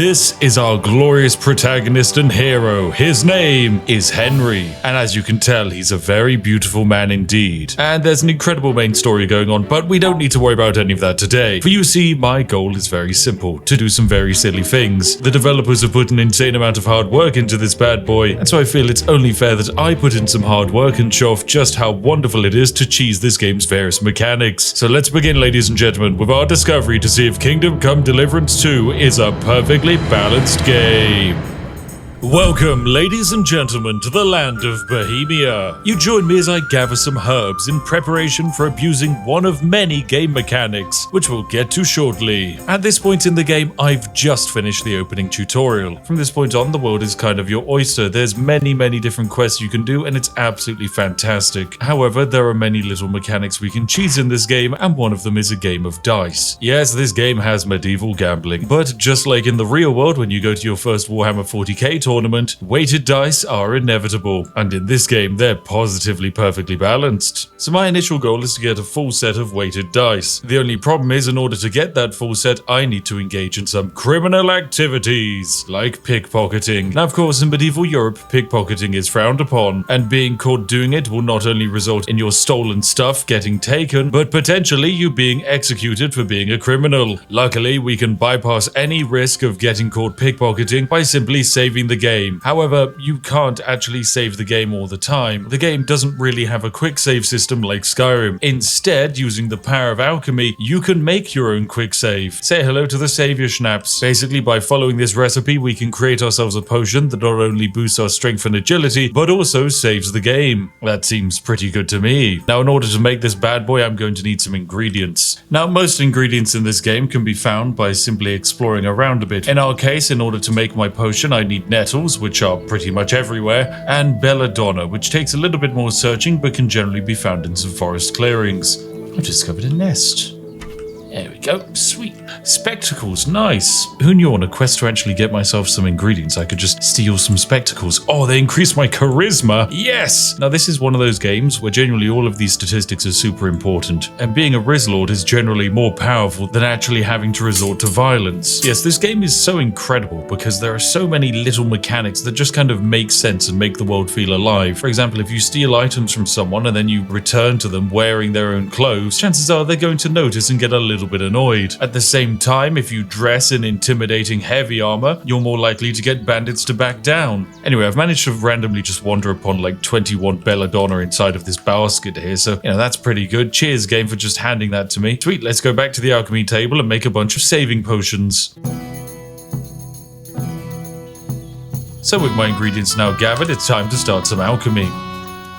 This is our glorious protagonist and hero. His name is Henry, and as you can tell, he's a very beautiful man indeed. And there's an incredible main story going on, but we don't need to worry about any of that today. For you see, my goal is very simple, to do some very silly things. The developers have put an insane amount of hard work into this bad boy, and so I feel it's only fair that I put in some hard work and show off just how wonderful it is to cheese this game's various mechanics. So let's begin, ladies and gentlemen, with our discovery to see if Kingdom Come Deliverance 2 is a perfectly balanced game. Welcome, ladies and gentlemen, to the land of Bohemia. You join me as I gather some herbs in preparation for abusing one of many game mechanics, which we'll get to shortly. At this point in the game, I've just finished the opening tutorial. From this point on, the world is kind of your oyster. There's many different quests you can do, and it's absolutely fantastic. However, there are many little mechanics we can cheese in this game, and one of them is a game of dice. Yes, this game has medieval gambling, but just like in the real world, when you go to your first Warhammer 40k tournament, weighted dice are inevitable, and in this game they're positively perfectly balanced. So my initial goal is to get a full set of weighted dice. The only problem is, in order to get that full set, I need to engage in some criminal activities, like pickpocketing. Now of course, in medieval Europe, pickpocketing is frowned upon, and being caught doing it will not only result in your stolen stuff getting taken, but potentially you being executed for being a criminal. Luckily, we can bypass any risk of getting caught pickpocketing by simply saving the game. However, you can't actually save the game all the time. The game doesn't really have a quick save system like Skyrim. Instead, using the power of alchemy, you can make your own quick save. Say hello to the savior schnapps. Basically, by following this recipe, we can create ourselves a potion that not only boosts our strength and agility, but also saves the game. That seems pretty good to me. Now, in order to make this bad boy, I'm going to need some ingredients. Now, most ingredients in this game can be found by simply exploring around a bit. In our case, in order to make my potion, I need nettles, which are pretty much everywhere, and belladonna, which takes a little bit more searching but can generally be found in some forest clearings. I've discovered a nest. There we go, sweet. Spectacles, nice. Who knew on a quest to actually get myself some ingredients, I could just steal some spectacles. Oh, they increase my charisma. Yes! Now this is one of those games where generally all of these statistics are super important, and being a Rizlord is generally more powerful than actually having to resort to violence. Yes, this game is so incredible because there are so many little mechanics that just kind of make sense and make the world feel alive. For example, if you steal items from someone and then you return to them wearing their own clothes, chances are they're going to notice and get a little bit annoyed. At the same time, if you dress in intimidating heavy armor, you're more likely to get bandits to back down. Anyway, I've managed to randomly just wander upon like 21 belladonna inside of this basket here, so that's pretty good. Cheers, game, for just handing that to me. Sweet, let's go back to the alchemy table and make a bunch of saving potions. So with my ingredients now gathered, it's time to start some alchemy.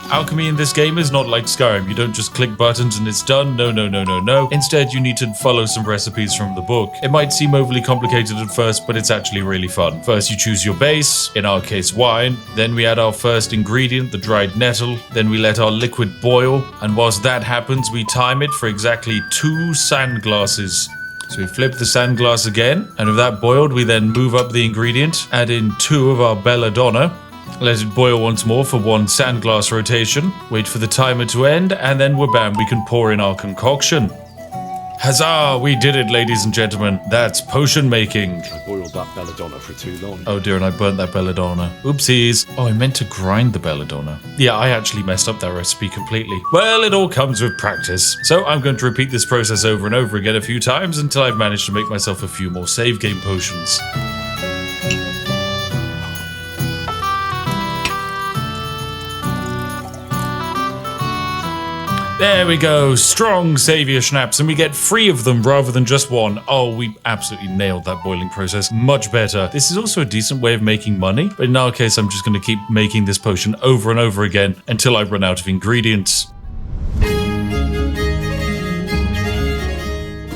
Alchemy in this game is not like Skyrim. You don't just click buttons and it's done. No. Instead, you need to follow some recipes from the book. It might seem overly complicated at first, but it's actually really fun. First, you choose your base, in our case wine. Then we add our first ingredient, the dried nettle. Then we let our liquid boil. And whilst that happens, we time it for exactly 2 sand glasses. So we flip the sand glass again. And with that boiled, we then move up the ingredient, add in 2 of our belladonna. Let it boil once more for 1 sand glass rotation. Wait for the timer to end, and then bam, we can pour in our concoction. Huzzah! We did it, ladies and gentlemen. That's potion making. I boiled that belladonna for too long. Oh dear, and I burnt that belladonna. Oopsies. Oh, I meant to grind the belladonna. Yeah, I actually messed up that recipe completely. Well, it all comes with practice. So I'm going to repeat this process over and over again a few times until I've managed to make myself a few more save game potions. There we go, strong savior schnapps, and we get 3 of them rather than just 1. Oh, we absolutely nailed that boiling process. Much better. This is also a decent way of making money, but in our case, I'm just going to keep making this potion over and over again until I run out of ingredients.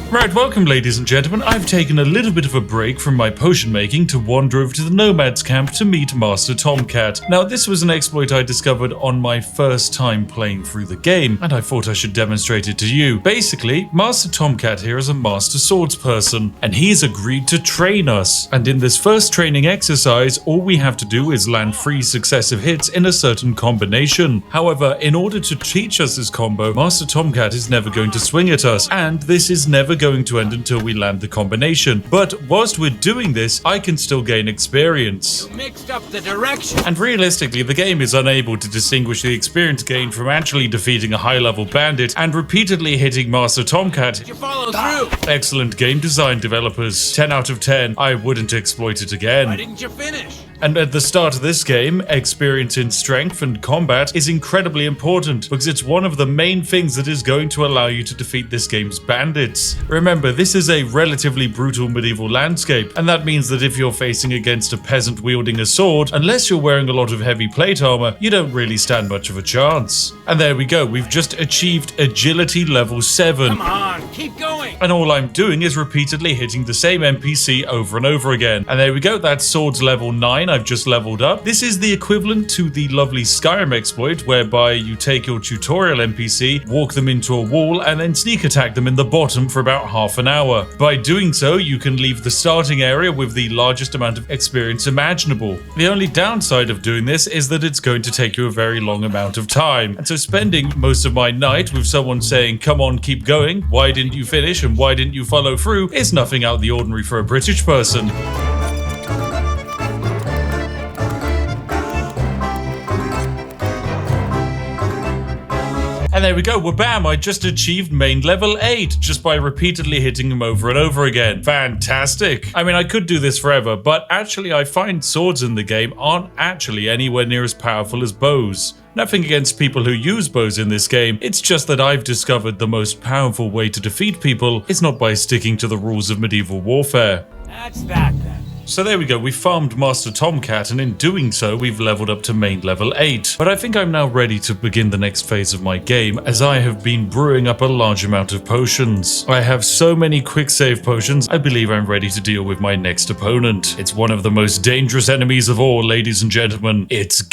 Right, welcome ladies and gentlemen. I've taken a little bit of a break from my potion making to wander over to the Nomad's camp to meet Master Tomcat. Now, this was an exploit I discovered on my first time playing through the game, and I thought I should demonstrate it to you. Basically, Master Tomcat here is a master swordsperson, and he's agreed to train us. And in this first training exercise, all we have to do is land 3 successive hits in a certain combination. However, in order to teach us this combo, Master Tomcat is never going to swing at us, and this is never going to end until we land the combination. But whilst we're doing this, I can still gain experience. You mixed up the direction. And realistically, the game is unable to distinguish the experience gained from actually defeating a high-level bandit and repeatedly hitting Master Tomcat. You follow through. Excellent game design, developers. 10 out of 10. I wouldn't exploit it Why again. didn't you finish? And at the start of this game, experience in strength and combat is incredibly important because it's one of the main things that is going to allow you to defeat this game's bandits. Remember, this is a relatively brutal medieval landscape, and that means that if you're facing against a peasant wielding a sword, unless you're wearing a lot of heavy plate armor, you don't really stand much of a chance. And there we go, we've just achieved agility level 7. Come on, keep going. And all I'm doing is repeatedly hitting the same NPC over and over again. And there we go, that's swords level 9. I've just leveled up. This is the equivalent to the lovely Skyrim exploit, whereby you take your tutorial NPC, walk them into a wall, and then sneak attack them in the bottom for about half an hour. By doing so, you can leave the starting area with the largest amount of experience imaginable. The only downside of doing this is that it's going to take you a very long amount of time. And so spending most of my night with someone saying, come on, keep going, why didn't you finish and why didn't you follow through, is nothing out of the ordinary for a British person. And there we go, bam, I just achieved main level 8 just by repeatedly hitting him over and over again. Fantastic. I mean, I could do this forever, but actually I find swords in the game aren't actually anywhere near as powerful as bows. Nothing against people who use bows in this game, it's just that I've discovered the most powerful way to defeat people is not by sticking to the rules of medieval warfare. That's that then. So there we go, we farmed Master Tomcat, and in doing so, we've leveled up to main level 8. But I think I'm now ready to begin the next phase of my game, as I have been brewing up a large amount of potions. I have so many quick save potions, I believe I'm ready to deal with my next opponent. It's one of the most dangerous enemies of all, ladies and gentlemen. It's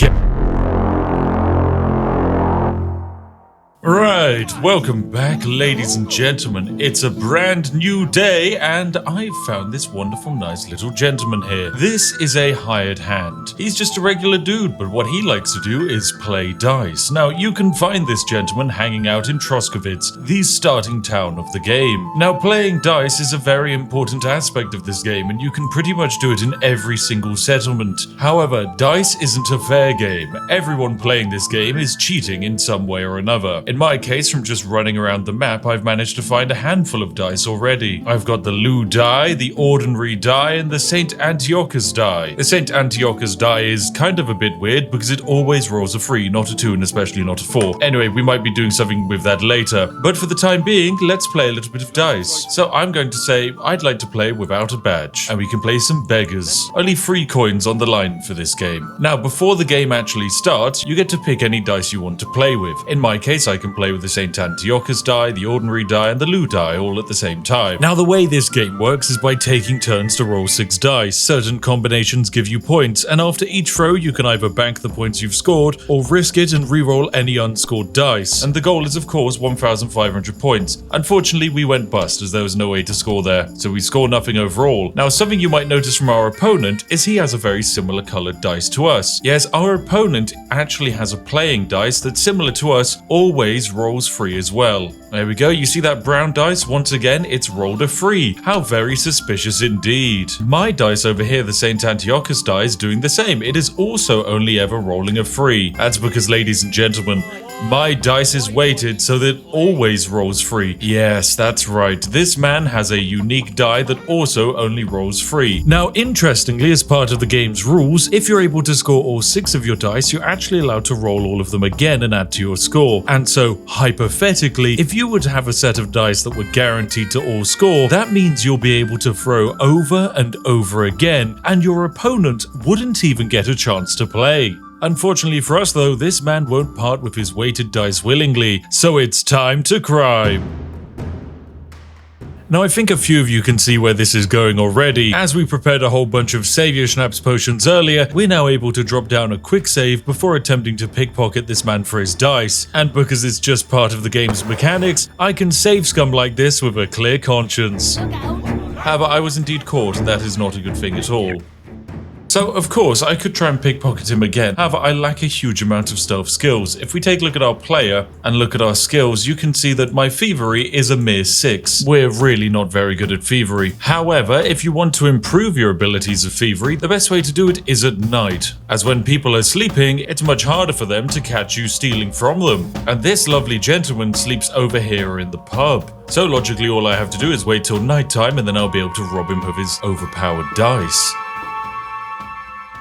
Right, welcome back, ladies and gentlemen. It's a brand new day, and I've found this wonderful, nice little gentleman here. This is a hired hand. He's just a regular dude, but what he likes to do is play dice. Now, you can find this gentleman hanging out in Troskowitz, the starting town of the game. Now, playing dice is a very important aspect of this game, and you can pretty much do it in every single settlement. However, dice isn't a fair game. Everyone playing this game is cheating in some way or another. In my case, from just running around the map, I've managed to find a handful of dice already. I've got the Lou die, the Ordinary die, and the St. Antiochus die. The St. Antiochus die is kind of a bit weird because it always rolls a 3, not a 2, and especially not a 4. Anyway, we might be doing something with that later. But for the time being, let's play a little bit of dice. So I'm going to say I'd like to play without a badge, and we can play some beggars. Only 3 coins on the line for this game. Now, before the game actually starts, you get to pick any dice you want to play with. In my case, I can play with the St. Antiochus die, the Ordinary die, and the Lou die all at the same time. Now, the way this game works is by taking turns to roll 6 dice. Certain combinations give you points, and after each throw, you can either bank the points you've scored or risk it and re-roll any unscored dice. And the goal is, of course, 1,500 points. Unfortunately, we went bust as there was no way to score there, so we score nothing overall. Now, something you might notice from our opponent is he has a very similar colored dice to us. Yes, our opponent actually has a playing dice that's similar to us, always rolls free as well. There we go, you see that brown dice? Once again, it's rolled a 3. How very suspicious indeed. My dice over here, the St. Antiochus die, is doing the same. It is also only ever rolling a 3. That's because, ladies and gentlemen, my dice is weighted so that it always rolls 3. Yes, that's right. This man has a unique die that also only rolls 3. Now, interestingly, as part of the game's rules, if you're able to score all 6 of your dice, you're actually allowed to roll all of them again and add to your score. And so, hypothetically, if you were to have a set of dice that were guaranteed to all score, that means you'll be able to throw over and over again, and your opponent wouldn't even get a chance to play. Unfortunately for us though, this man won't part with his weighted dice willingly, so it's time to crime. Now, I think a few of you can see where this is going already. As we prepared a whole bunch of Savior Schnapps potions earlier, we're now able to drop down a quick save before attempting to pickpocket this man for his dice. And because it's just part of the game's mechanics, I can save scum like this with a clear conscience. However, I was indeed caught, and that is not a good thing at all. So, of course, I could try and pickpocket him again. However, I lack a huge amount of stealth skills. If we take a look at our player and look at our skills, you can see that my thievery is a mere 6. We're really not very good at thievery. However, if you want to improve your abilities of thievery, the best way to do it is at night, as when people are sleeping, it's much harder for them to catch you stealing from them. And this lovely gentleman sleeps over here in the pub. So logically, all I have to do is wait till nighttime and then I'll be able to rob him of his overpowered dice.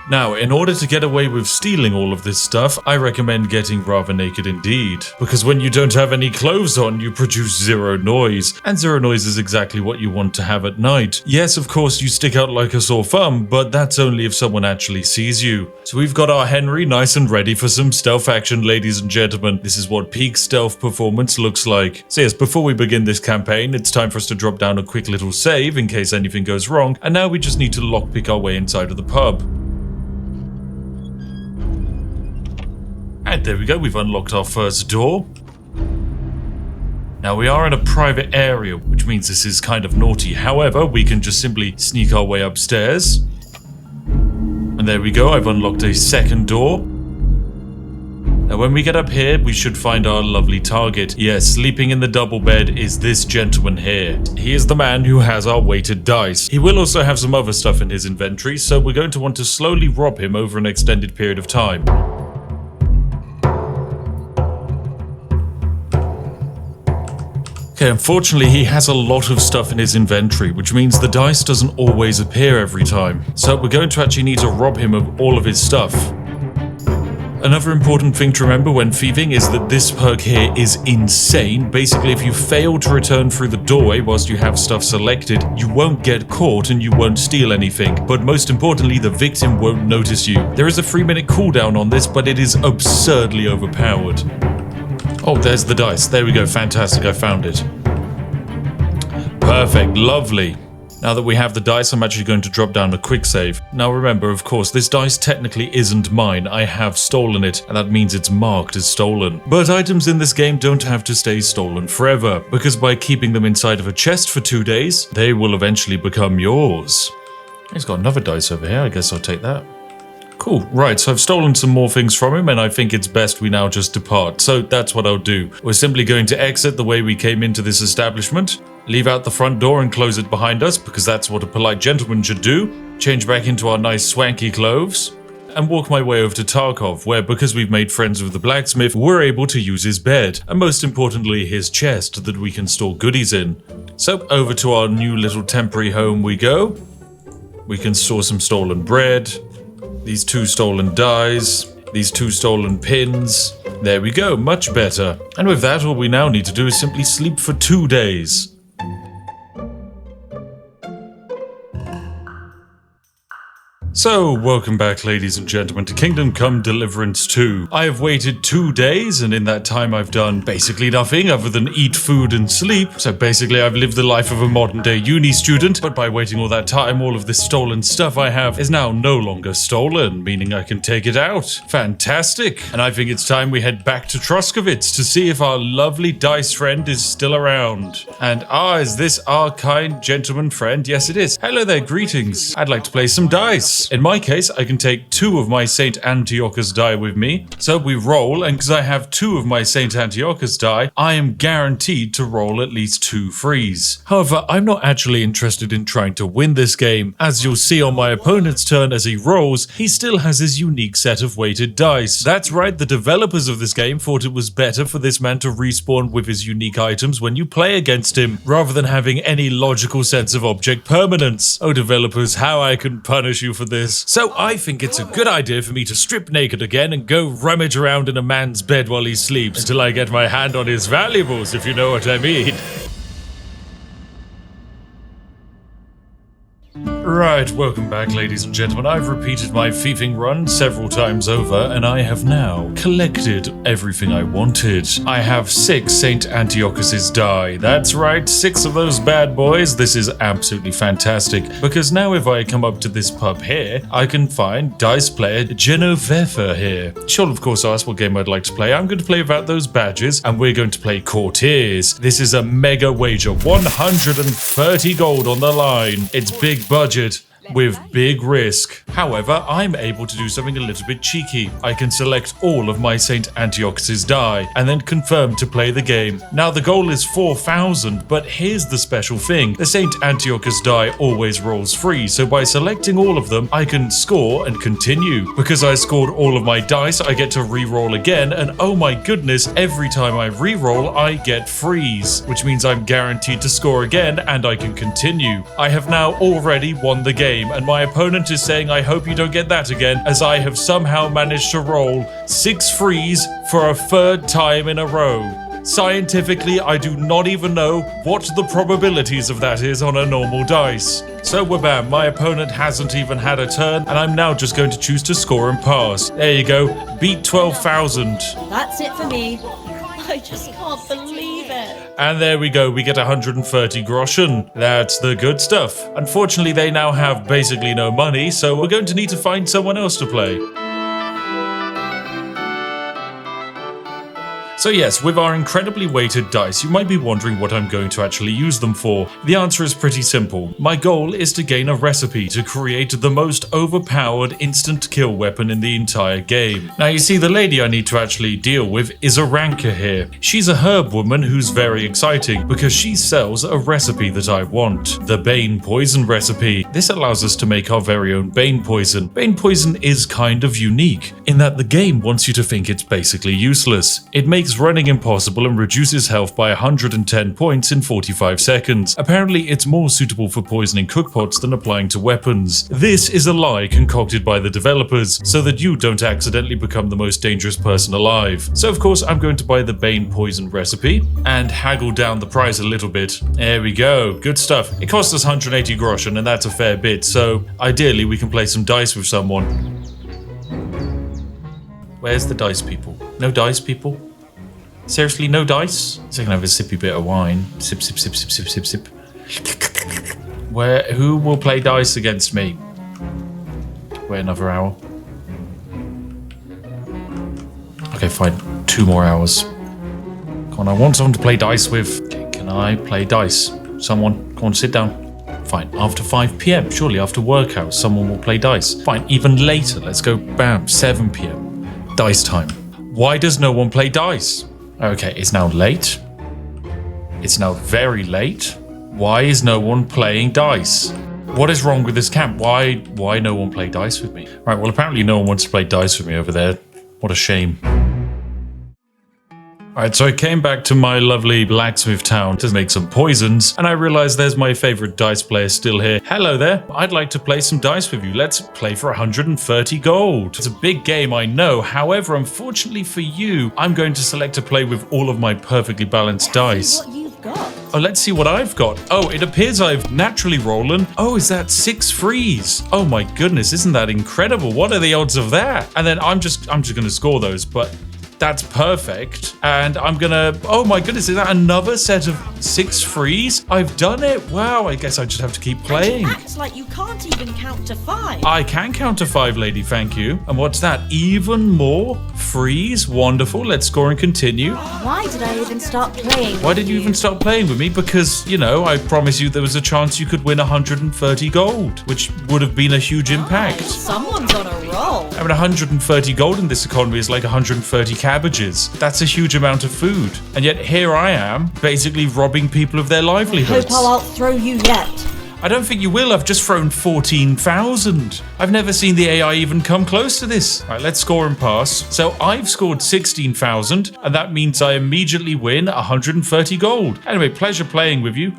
Now, in order to get away with stealing all of this stuff, I recommend getting rather naked indeed. Because when you don't have any clothes on, you produce zero noise. And zero noise is exactly what you want to have at night. Yes, of course, you stick out like a sore thumb, but that's only if someone actually sees you. So we've got our Henry nice and ready for some stealth action, ladies and gentlemen. This is what peak stealth performance looks like. So yes, before we begin this campaign, it's time for us to drop down a quick little save in case anything goes wrong. And now we just need to lockpick our way inside of the pub. And there we go, we've unlocked our first door. Now we are in a private area, which means this is kind of naughty. However, we can just simply sneak our way upstairs. And there we go, I've unlocked a second door. Now when we get up here, we should find our lovely target. Yes, sleeping in the double bed is this gentleman here. He is the man who has our weighted dice. He will also have some other stuff in his inventory, so we're going to want to slowly rob him over an extended period of time. Okay, unfortunately, he has a lot of stuff in his inventory, which means the dice doesn't always appear every time. So we're going to actually need to rob him of all of his stuff. Another important thing to remember when thieving is that this perk here is insane. Basically, if you fail to return through the doorway whilst you have stuff selected, you won't get caught and you won't steal anything. But most importantly, the victim won't notice you. There is a 3-minute cooldown on this, but it is absurdly overpowered. Oh, there's the dice. There we go. Fantastic. I found it. Perfect. Lovely. Now that we have the dice, I'm actually going to drop down a quick save. Now remember, of course, this dice technically isn't mine. I have stolen it, and that means it's marked as stolen. But items in this game don't have to stay stolen forever, because by keeping them inside of a chest for 2 days, they will eventually become yours. He's got another dice over here. I guess I'll take that. Cool. Right, so I've stolen some more things from him, and I think it's best we now just depart. So that's what I'll do. We're simply going to exit the way we came into this establishment, leave out the front door and close it behind us, because that's what a polite gentleman should do, change back into our nice swanky clothes, and walk my way over to Tarkov, where because we've made friends with the blacksmith, we're able to use his bed, and most importantly his chest that we can store goodies in. So over to our new little temporary home we go. We can store some stolen bread, these 2 stolen dies, these 2 stolen pins. There we go, much better. And with that, all we now need to do is simply sleep for 2 days. So, welcome back, ladies and gentlemen, to Kingdom Come Deliverance 2. I have waited 2 days, and in that time I've done basically nothing other than eat food and sleep. So basically I've lived the life of a modern-day uni student, but by waiting all that time, all of this stolen stuff I have is now no longer stolen, meaning I can take it out. Fantastic! And I think it's time we head back to Truskovitz to see if our lovely dice friend is still around. And is this our kind gentleman friend? Yes, it is. Hello there, greetings. I'd like to play some dice. In my case, I can take 2 of my St. Antiochus die with me. So we roll, and because I have 2 of my St. Antiochus die, I am guaranteed to roll at least 2 threes. However, I'm not actually interested in trying to win this game. As you'll see on my opponent's turn as he rolls, he still has his unique set of weighted dice. That's right, the developers of this game thought it was better for this man to respawn with his unique items when you play against him, rather than having any logical sense of object permanence. Oh developers, how I can punish you for this. So I think it's a good idea for me to strip naked again and go rummage around in a man's bed while he sleeps until I get my hand on his valuables, if you know what I mean. Right, welcome back, ladies and gentlemen. I've repeated my thieving run several times over, and I have now collected everything I wanted. I have 6 St. Antiochus's die. That's right, 6 of those bad boys. This is absolutely fantastic, because now if I come up to this pub here, I can find dice player Genoveva here. She'll of course ask what game I'd like to play. I'm going to play without those badges, and we're going to play Courtiers. This is a mega wager, 130 gold on the line. It's big budget. with big risk. However, I'm able to do something a little bit cheeky. I can select all of my St. Antiochus's die and then confirm to play the game. Now the goal is 4,000, but here's the special thing. The St. Antiochus die always rolls free, so by selecting all of them, I can score and continue. Because I scored all of my dice, I get to re-roll again, and oh my goodness, every time I re-roll, I get freeze, which means I'm guaranteed to score again and I can continue. I have now already won the game, and my opponent is saying I hope you don't get that again, as I have somehow managed to roll 6 freeze for a 3rd time in a row. Scientifically, I do not even know what the probabilities of that is on a normal dice. So wabam, my opponent hasn't even had a turn, and I'm now just going to choose to score and pass. There you go, beat 12,000. That's it for me. I just can't believe it. And there we go, we get 130 groschen. That's the good stuff. Unfortunately, they now have basically no money, so we're going to need to find someone else to play. So yes, with our incredibly weighted dice, you might be wondering what I'm going to actually use them for. The answer is pretty simple. My goal is to gain a recipe to create the most overpowered instant kill weapon in the entire game. Now you see, the lady I need to actually deal with is a ranker here. She's a herb woman who's very exciting because she sells a recipe that I want. The Bane poison recipe. This allows us to make our very own Bane poison. Bane poison is kind of unique in that the game wants you to think it's basically useless. It makes running impossible and reduces health by 110 points in 45 seconds. Apparently, it's more suitable for poisoning cookpots than applying to weapons. This is a lie concocted by the developers so that you don't accidentally become the most dangerous person alive. So of course, I'm going to buy the Bane poison recipe and haggle down the price a little bit. There we go, good stuff. It costs us 180 groschen, and that's a fair bit, so ideally we can play some dice with someone. Where's the dice people? No dice people? Seriously, no dice? So I can have a sippy bit of wine. Sip, sip, sip, sip, sip, sip, sip. Who will play dice against me? Wait another hour. Okay, fine. 2 more hours. Come on, I want someone to play dice with. Okay, can I play dice? Someone, come on, sit down. Fine, after 5 p.m. Surely after work hours, someone will play dice. Fine, even later. Let's go, bam, 7 p.m. Dice time. Why does no one play dice? Okay, it's now late. It's now very late. Why is no one playing dice? What is wrong with this camp? Why no one play dice with me? Right, well, apparently no one wants to play dice with me over there. What a shame. Alright, so I came back to my lovely blacksmith town to make some poisons, and I realized there's my favorite dice player still here. Hello there, I'd like to play some dice with you. Let's play for 130 gold. It's a big game, I know. However, unfortunately for you, I'm going to select to play with all of my perfectly balanced dice. What you've got. Oh, let's see what I've got. Oh, it appears I've naturally rollen. Oh, is that 6 freeze? Oh my goodness, isn't that incredible? What are the odds of that? And then I'm just gonna score those, but that's perfect. And I'm gonna, oh my goodness, is that another set of 6 freeze? I've done it. Wow, I guess I just have to keep playing. It acts like you can't even count to 5. I can count to 5, lady, thank you. And what's that? Even more freeze? Wonderful. Let's score and continue. Why did I even start playing? Why did you even start playing with me? Because, you know, I promised you there was a chance you could win 130 gold, which would have been a huge impact. Someone's on a roll. I mean, 130 gold in this economy is like 130 cabbages. That's a huge amount of food. And yet here I am, basically robbing people of their livelihoods. Hope I'll outthrow you yet. I don't think you will. I've just thrown 14,000. I've never seen the AI even come close to this. All right, let's score and pass. So I've scored 16,000, and that means I immediately win 130 gold. Anyway, pleasure playing with you.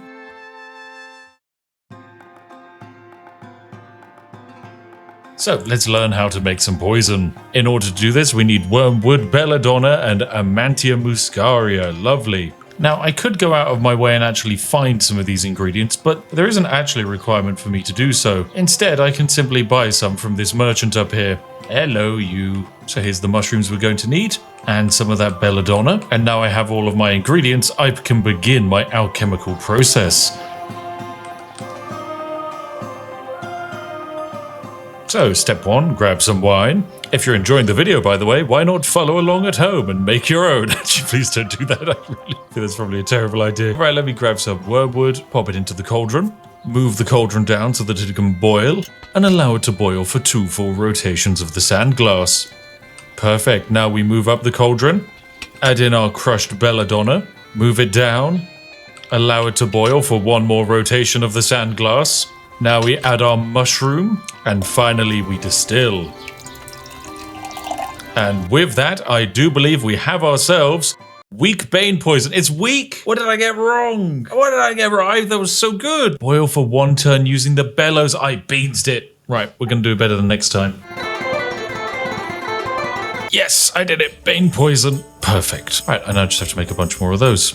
So let's learn how to make some poison. In order to do this, we need wormwood, belladonna, and amantia muscaria. Lovely. Now, I could go out of my way and actually find some of these ingredients, but there isn't actually a requirement for me to do so. Instead, I can simply buy some from this merchant up here. Hello, you. So here's the mushrooms we're going to need, and some of that belladonna. And now I have all of my ingredients, I can begin my alchemical process. So, step 1, grab some wine. If you're enjoying the video, by the way, why not follow along at home and make your own? Actually, please don't do that. I really think that's probably a terrible idea. Right, let me grab some wormwood, pop it into the cauldron. Move the cauldron down so that it can boil, and allow it to boil for 2 full rotations of the sand glass. Perfect. Now we move up the cauldron, add in our crushed belladonna, move it down, allow it to boil for 1 more rotation of the sand glass. Now we add our mushroom, and finally we distill. And with that, I do believe we have ourselves weak bane poison. It's weak! What did I get wrong? What did I get right? That was so good! Boil for 1 turn using the bellows. I beansed it. Right, we're gonna do better than next time. Yes, I did it. Bane poison. Perfect. Right, and I just have to make a bunch more of those.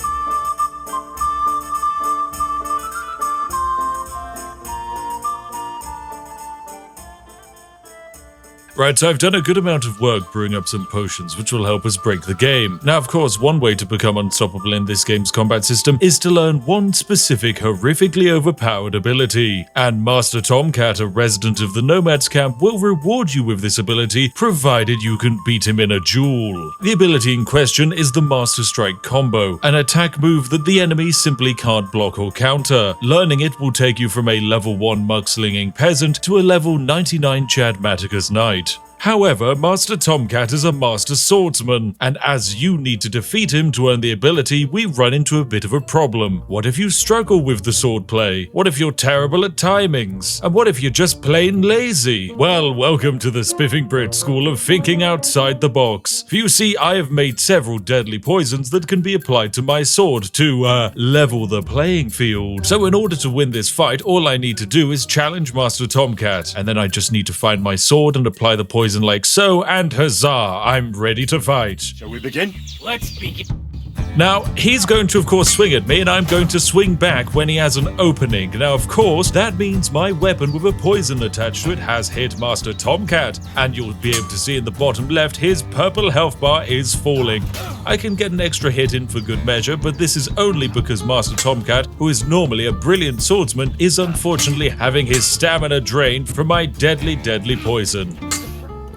Right, so I've done a good amount of work brewing up some potions, which will help us break the game. Now, of course, one way to become unstoppable in this game's combat system is to learn one specific horrifically overpowered ability. And Master Tomcat, a resident of the Nomads camp, will reward you with this ability, provided you can beat him in a duel. The ability in question is the Master Strike combo, an attack move that the enemy simply can't block or counter. Learning it will take you from a level 1 mugslinging peasant to a level 99 Chadmaticus knight. However, Master Tomcat is a master swordsman, and as you need to defeat him to earn the ability, we run into a bit of a problem. What if you struggle with the swordplay? What if you're terrible at timings? And what if you're just plain lazy? Well, welcome to the Spiffing Brit school of thinking outside the box. For you see, I have made several deadly poisons that can be applied to my sword to, level the playing field. So in order to win this fight, all I need to do is challenge Master Tomcat, and then I just need to find my sword and apply the poison like so, and huzzah, I'm ready to fight. Shall we begin? Let's begin. Now, he's going to, of course, swing at me, and I'm going to swing back when he has an opening. Now, of course, that means my weapon with a poison attached to it has hit Master Tomcat, and you'll be able to see in the bottom left, his purple health bar is falling. I can get an extra hit in for good measure, but this is only because Master Tomcat, who is normally a brilliant swordsman, is unfortunately having his stamina drained from my deadly, deadly poison.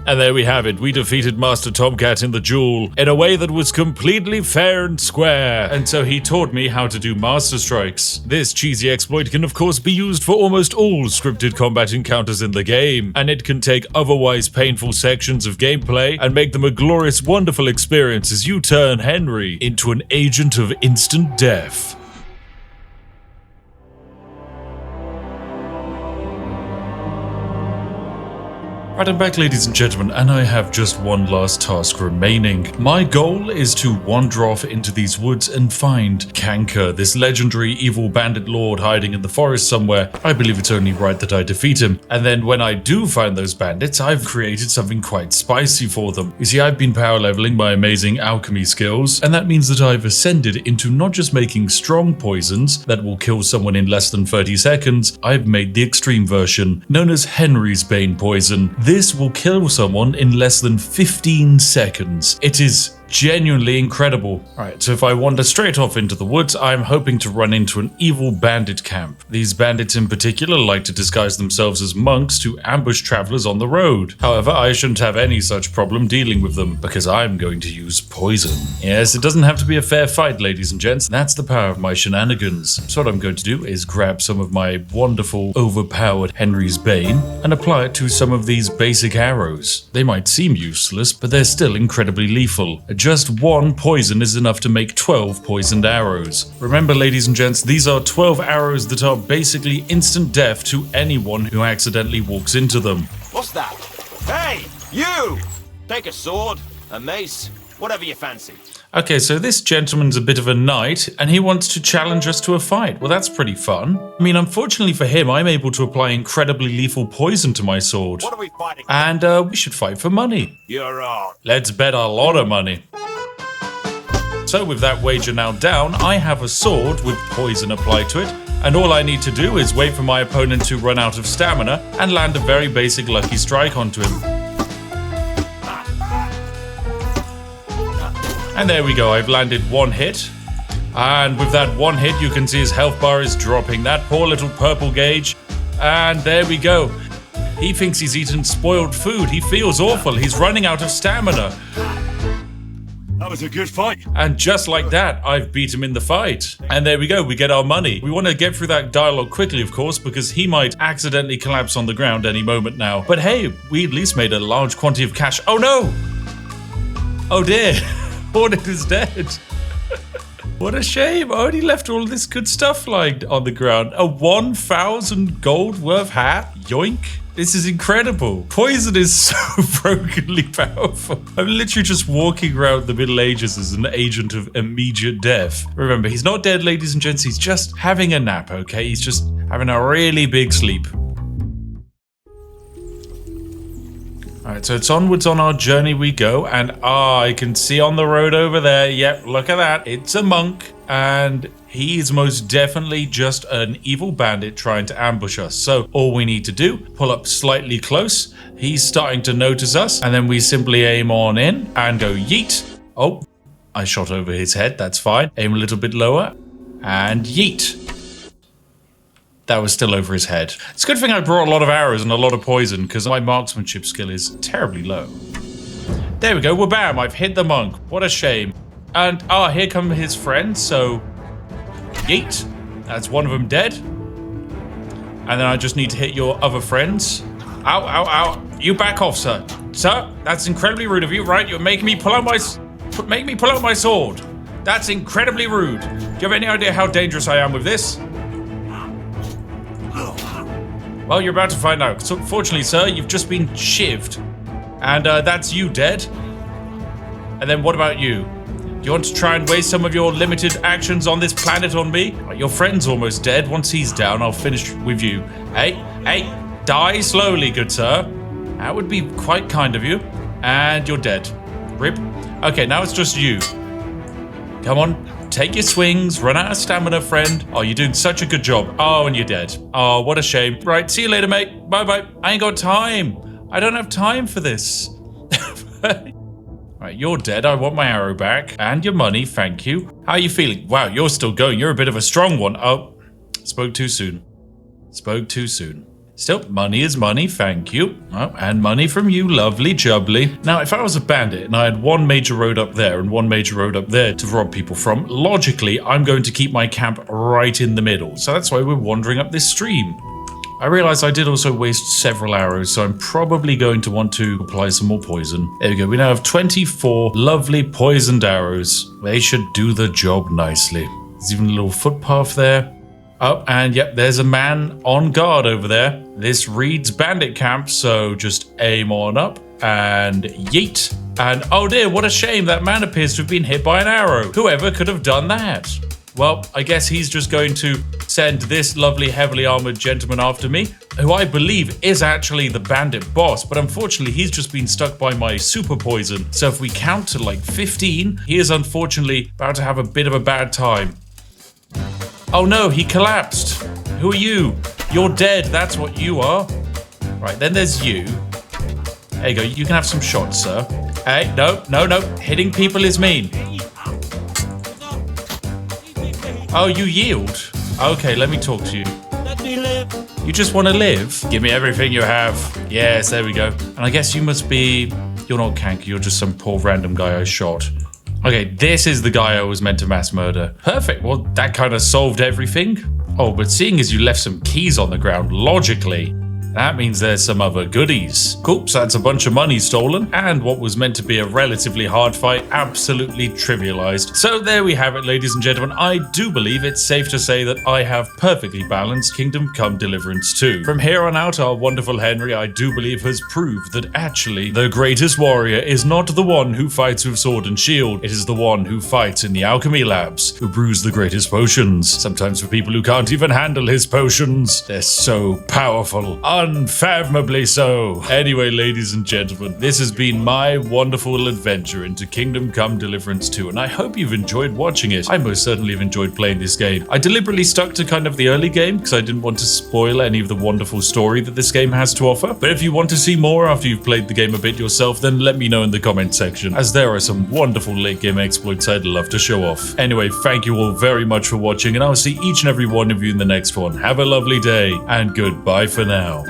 And there we have it, we defeated Master Tomcat in the duel, in a way that was completely fair and square, and so he taught me how to do Master Strikes. This cheesy exploit can of course be used for almost all scripted combat encounters in the game, and it can take otherwise painful sections of gameplay and make them a glorious, wonderful experience as you turn Henry into an agent of instant death. Right, I'm back, ladies and gentlemen, and I have just one last task remaining. My goal is to wander off into these woods and find Kanker, this legendary evil bandit lord hiding in the forest somewhere. I believe it's only right that I defeat him. And then when I do find those bandits, I've created something quite spicy for them. You see, I've been power leveling my amazing alchemy skills, and that means that I've ascended into not just making strong poisons that will kill someone in less than 30 seconds, I've made the extreme version, known as Henry's Bane Poison. This will kill someone in less than 15 seconds. It is genuinely incredible. Alright, so if I wander straight off into the woods, I'm hoping to run into an evil bandit camp. These bandits in particular like to disguise themselves as monks to ambush travelers on the road. However, I shouldn't have any such problem dealing with them, because I'm going to use poison. Yes, it doesn't have to be a fair fight, ladies and gents. That's the power of my shenanigans. So what I'm going to do is grab some of my wonderful, overpowered Henry's Bane and apply it to some of these basic arrows. They might seem useless, but they're still incredibly lethal. Just one poison is enough to make 12 poisoned arrows. Remember, ladies and gents, these are 12 arrows that are basically instant death to anyone who accidentally walks into them. What's that? Hey, you! Take a sword, a mace, whatever you fancy. Okay, so this gentleman's a bit of a knight, and he wants to challenge us to a fight. Well, that's pretty fun. I mean, unfortunately for him, I'm able to apply incredibly lethal poison to my sword. What are we fighting? And we should fight for money. You're on. Let's bet a lot of money. So with that wager now down, I have a sword with poison applied to it, and all I need to do is wait for my opponent to run out of stamina and land a very basic lucky strike onto him. And there we go, I've landed one hit. And with that one hit, you can see his health bar is dropping. That poor little purple gauge. And there we go. He thinks he's eaten spoiled food. He feels awful. He's running out of stamina. was a good fight. And just like that, I've beat him in the fight. And there we go, we get our money. We want to get through that dialogue quickly, of course, because he might accidentally collapse on the ground any moment now. But hey, we at least made a large quantity of cash. Oh no! Oh dear, Hornet is dead. What a shame. I only left all this good stuff lying on the ground. A 1,000 gold worth hat? Yoink. This is incredible. Poison is so brokenly powerful. I'm literally just walking around the Middle Ages as an agent of immediate death. Remember, he's not dead, ladies and gents. He's just having a nap, okay? He's just having a really big sleep. Alright, so it's onwards on our journey we go, and I can see on the road over there, yep, look at that, it's a monk, and he is most definitely just an evil bandit trying to ambush us. So all we need to do, pull up slightly close, he's starting to notice us, and then we simply aim on in and go yeet. Oh, I shot over his head, that's fine. Aim a little bit lower, and yeet. That was still over his head. It's a good thing I brought a lot of arrows and a lot of poison, because my marksmanship skill is terribly low. There we go, well bam, I've hit the monk. What a shame. And, here come his friends, so... yeet. That's one of them dead. And then I just need to hit your other friends. Ow, ow, ow. You back off, sir. Sir, that's incredibly rude of you, right? You're making me pull out my sword. That's incredibly rude. Do you have any idea how dangerous I am with this? Well, you're about to find out. So, fortunately, sir, you've just been shivved. And that's you dead. And then what about you? Do you want to try and waste some of your limited actions on this planet on me? Your friend's almost dead. Once he's down, I'll finish with you. Hey, die slowly, good sir. That would be quite kind of you. And you're dead. Rip. Okay, now it's just you. Come on. Take your swings, run out of stamina, friend. Oh, you're doing such a good job. Oh, and you're dead. Oh, what a shame. Right, see you later, mate. Bye-bye. I ain't got time. I don't have time for this. Right, you're dead. I want my arrow back. And your money, thank you. How are you feeling? Wow, you're still going. You're a bit of a strong one. Oh, spoke too soon. Spoke too soon. Still, money is money, thank you. Oh, and money from you, lovely jubbly. Now, if I was a bandit and I had one major road up there and one major road up there to rob people from, logically, I'm going to keep my camp right in the middle. So that's why we're wandering up this stream. I realize I did also waste several arrows, so I'm probably going to want to apply some more poison. There we go, we now have 24 lovely poisoned arrows. They should do the job nicely. There's even a little footpath there. Oh, and yep, there's a man on guard over there. This reads bandit camp, so just aim on up and yeet. And oh dear, what a shame, that man appears to have been hit by an arrow. Whoever could have done that? Well, I guess he's just going to send this lovely heavily armored gentleman after me, who I believe is actually the bandit boss, but unfortunately he's just been stuck by my super poison. So if we count to like 15, he is unfortunately about to have a bit of a bad time. Oh no, he collapsed. Who are you? You're dead, that's what you are. Right, then there's you. There you go, you can have some shots, sir. Hey, no, hitting people is mean. Oh, you yield? Okay, let me talk to you. Let me live. You just want to live? Give me everything you have. Yes, there we go. And I guess you must be... You're not Kanky, you're just some poor random guy I shot. Okay, this is the guy I was meant to mass murder. Perfect, well, that kind of solved everything. Oh, but seeing as you left some keys on the ground, logically, that means there's some other goodies. Cool, so that's a bunch of money stolen, and what was meant to be a relatively hard fight absolutely trivialized. So there we have it, ladies and gentlemen. I do believe it's safe to say that I have perfectly balanced Kingdom Come Deliverance 2. From here on out, our wonderful Henry, I do believe, has proved that actually the greatest warrior is not the one who fights with sword and shield. It is the one who fights in the alchemy labs, who brews the greatest potions. Sometimes for people who can't even handle his potions. They're so powerful. Unfathomably so. Anyway, ladies and gentlemen, this has been my wonderful adventure into Kingdom Come Deliverance 2, and I hope you've enjoyed watching it. I most certainly have enjoyed playing this game. I deliberately stuck to kind of the early game because I didn't want to spoil any of the wonderful story that this game has to offer. But if you want to see more after you've played the game a bit yourself, then let me know in the comment section, as there are some wonderful late game exploits I'd love to show off. Anyway, thank you all very much for watching, and I'll see each and every one of you in the next one. Have a lovely day, and goodbye for now.